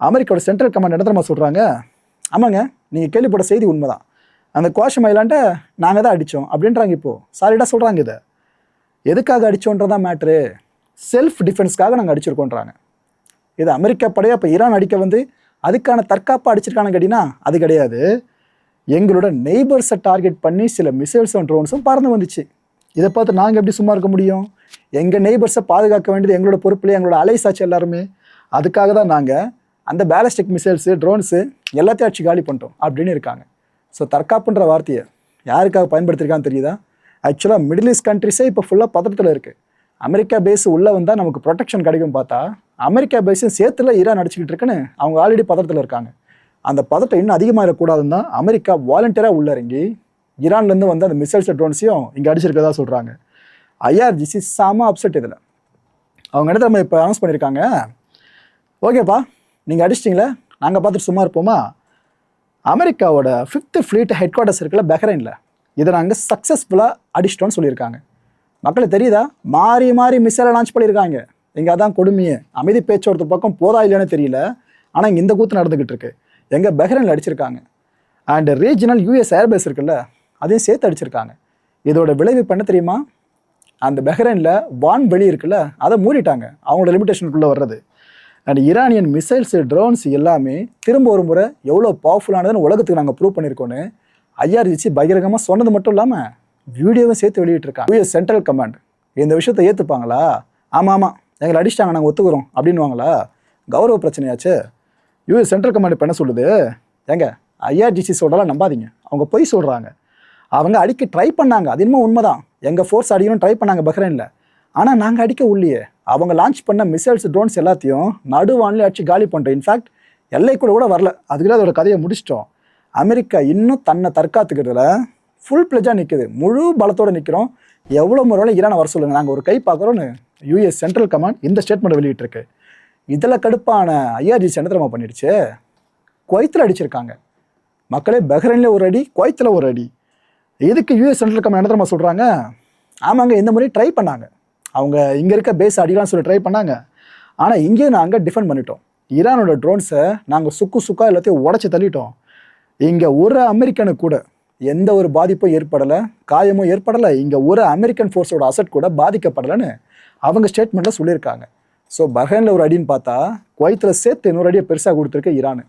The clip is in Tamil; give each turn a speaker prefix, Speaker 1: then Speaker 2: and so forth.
Speaker 1: அமெரிக்காவோட சென்ட்ரல் கமாண்ட் என்ன தெரியுமா சொல்கிறாங்க? ஆமாங்க, நீங்கள் கேள்விப்பட்ட செய்தி உண்மைதான். அந்த குவாஷம் ஐலாண்டை நாங்கள் தான் அடித்தோம் அப்படின்றாங்க. இப்போது சாலிடாக சொல்கிறாங்க. இதை எதுக்காக அடித்தோன்றதான் மேட்ரு. செல்ஃப் டிஃபென்ஸ்க்காக நாங்கள் அடிச்சிருக்கோன்றாங்க. இது அமெரிக்கா படையாக இப்போ ஈரான் அடிக்க வந்து அதுக்கான தற்காப்பாக அடிச்சிருக்கானு கேட்டிங்கன்னா அது கிடையாது. எங்களோட நெய்பர்ஸை டார்கெட் பண்ணி சில மிசைல்ஸும் ட்ரோன்ஸும் பறந்து வந்துச்சு. இதை பார்த்து நாங்கள் எப்படி சும்மா இருக்க முடியும்? எங்கள் நெய்பர்ஸை பாதுகாக்க வேண்டியது எங்களோட பொறுப்புலேயே, எங்களோட அலைசாச்சு எல்லாருமே. அதுக்காக தான் நாங்கள் அந்த பேலஸ்டிக் மிசைல்ஸு ட்ரோன்ஸு எல்லாத்தையும் அடிச்சு காலி பண்ணிட்டோம் அப்படின்னு இருக்காங்க. ஸோ தற்காப்புன்ற வார்த்தையை யாருக்காக பயன்படுத்திருக்கான்னு தெரியுதா? ஆக்சுவலாக மிடில் ஈஸ்ட் கண்ட்ரிஸே இப்போ ஃபுல்லாக பதட்டத்தில் இருக்குது. அமெரிக்கா பேஸ் உள்ளே வந்தால் நமக்கு ப்ரொடெக்ஷன் கிடைக்கும் பார்த்தா அமெரிக்கா பேஸும் சேர்த்துல ஈரான் அடிச்சுக்கிட்டு இருக்குன்னு அவங்க ஆல்ரெடி பதட்டத்தில் இருக்காங்க. அந்த பதட்டம் இன்னும் அதிகமாக இருக்கக்கூடாதுன்னு தான் அமெரிக்கா வாலண்டியராக உள்ள இறங்கி ஈரான்லேருந்து வந்து அந்த மிசைல்ஸ் ட்ரோன்ஸையும் இங்கே அடிச்சிருக்கதா சொல்கிறாங்க. ஐஆர்ஜிசி செம அப்செட். இதில் அவங்க என்ன நம்ம இப்போ அனௌன்ஸ் பண்ணியிருக்காங்க, ஓகேப்பா நீங்கள் அடிச்சிட்டிங்களே, நாங்கள் பார்த்துட்டு சும்மா இருப்போமா? அமெரிக்காவோட 5th ஃப்ளீட் ஹெட் குவார்ட்டர்ஸ் இருக்குல்ல பஹ்ரைனில், இதை நாங்கள் சக்ஸஸ்ஃபுல்லாக அடிச்சிட்டோன்னு சொல்லியிருக்காங்க. மக்களுக்கு தெரியுதா? மாறி மாறி மிசைலை லான்ச் பண்ணியிருக்காங்க. இங்கே அதான் கொடுமையே. அமைதி பேச்சுவார்த்தை பக்கம் போதா இல்லைன்னு தெரியல, ஆனால் இங்கே இந்த கூத்து நடந்துக்கிட்டு இருக்கு. எங்கள் பஹ்ரைனில் அடிச்சிருக்காங்க. அண்ட் ரீஜனல் யூஎஸ் ஏர்பேஸ் இருக்குல்ல, அதையும் சேர்த்து அடிச்சிருக்காங்க. இதோட விளைவு பண்ண தெரியுமா? அந்த பஹ்ரைனில் வான்வெளி இருக்குல்ல, அதை மூடிட்டாங்க, அவங்களோட லிமிடேஷனுக்குள்ளே வர்றது. அண்ட் ஈரானியன் மிசைல்ஸ் ட்ரோன்ஸ் எல்லாமே திரும்ப ஒரு முறை எவ்வளோ பவர்ஃபுல்லானதுன்னு உலகத்துக்கு நாங்கள் ப்ரூவ் பண்ணியிருக்கோன்னு ஐஆர்ஜிசி பகிரங்கமாக சொன்னது மட்டும் இல்லாமல் வீடியோவும் சேர்த்து வெளியிட்டிருக்காங்க. யூஎஸ் சென்ட்ரல் கமாண்ட் இந்த விஷயத்தை ஏற்றுப்பாங்களா? ஆமாம் எங்களை அடிச்சிட்டாங்க, நாங்கள் ஒத்துக்கிறோம் அப்படின்வாங்களா? கௌரவ பிரச்சனையாச்சு. யூஎஸ் சென்ட்ரல் கமாண்ட் இப்போ என்ன சொல்லுது? ஏங்க ஐஆர்ஜிசி சொல்கிறலாம் நம்பாதீங்க, அவங்க பொய் சொல்கிறாங்க. அவங்க அடிக்க ட்ரை பண்ணாங்க, அது இன்னும் உண்மைதான். எங்கள் ஃபோர்ஸ் அடிக்கணும் ட்ரை பண்ணாங்க பஹ்ரைனில், ஆனால் நாங்கள் அடிக்க உள்ளே அவங்க லான்ச் பண்ண மிசைல்ஸ் ட்ரோன்ஸ் எல்லாத்தையும் நடுவானில் அடிச்சு காலி பண்ணுறோம். இன்ஃபேக்ட் எல்லைக்குள்ள கூட அதுக்குள்ள அதோட கதையை முடிச்சிட்டோம். அமெரிக்கா இன்னும் தன்னை தற்காத்துக்கிறதுல ஃபுல் பிளஜாக நிற்குது, முழு பலத்தோடு நிற்கிறோம். எவ்வளோ முறை ஈரானை வர சொல்லுங்கள், நாங்கள் ஒரு கை பார்க்குறோன்னு யூஎஸ் சென்ட்ரல் கமாண்ட் இந்த ஸ்டேட்மெண்ட் வெளியிட்டிருக்கு. இதில் கடுப்பான ஐஆர்ஜிசி என்ன தெரியுமா பண்ணிடுச்சு? குவைத்தில் அடிச்சிருக்காங்க. மக்களே பஹ்ரைனில் ஒரு அடி, குவைத்தில் ஒரு அடி. இதுக்கு யூஎஸ் சென்ட்ரல் கமாண்ட் என்ன தெரியுமா சொல்கிறாங்க? ஆமாங்க, இந்த முறை ட்ரை பண்ணாங்க, அவங்க இங்கே இருக்க பேஸ் அடிக்கலாம்னு சொல்லி ட்ரை பண்ணாங்க. ஆனால் இங்கேயும் நாங்கள் டிஃபெண்ட் பண்ணிட்டோம். ஈரானோட ட்ரோன்ஸை நாங்கள் சுக்கா எல்லாத்தையும் உடச்சி தள்ளிட்டோம். இங்கே ஒரு அமெரிக்கனுக்கு கூட எந்த ஒரு பாதிப்பும் ஏற்படலை, காயமும் ஏற்படலை. இங்கே ஒரு அமெரிக்கன் ஃபோர்ஸோட அசட் கூட பாதிக்கப்படலைன்னு அவங்க ஸ்டேட்மெண்ட்டில் சொல்லியிருக்காங்க. ஸோ பஹ்ரைனில் ஒரு அடின்னு பார்த்தா குவைத்தில் சேர்த்து இன்னொரு அடியை பெருசாக கொடுத்துருக்கு ஈரான்.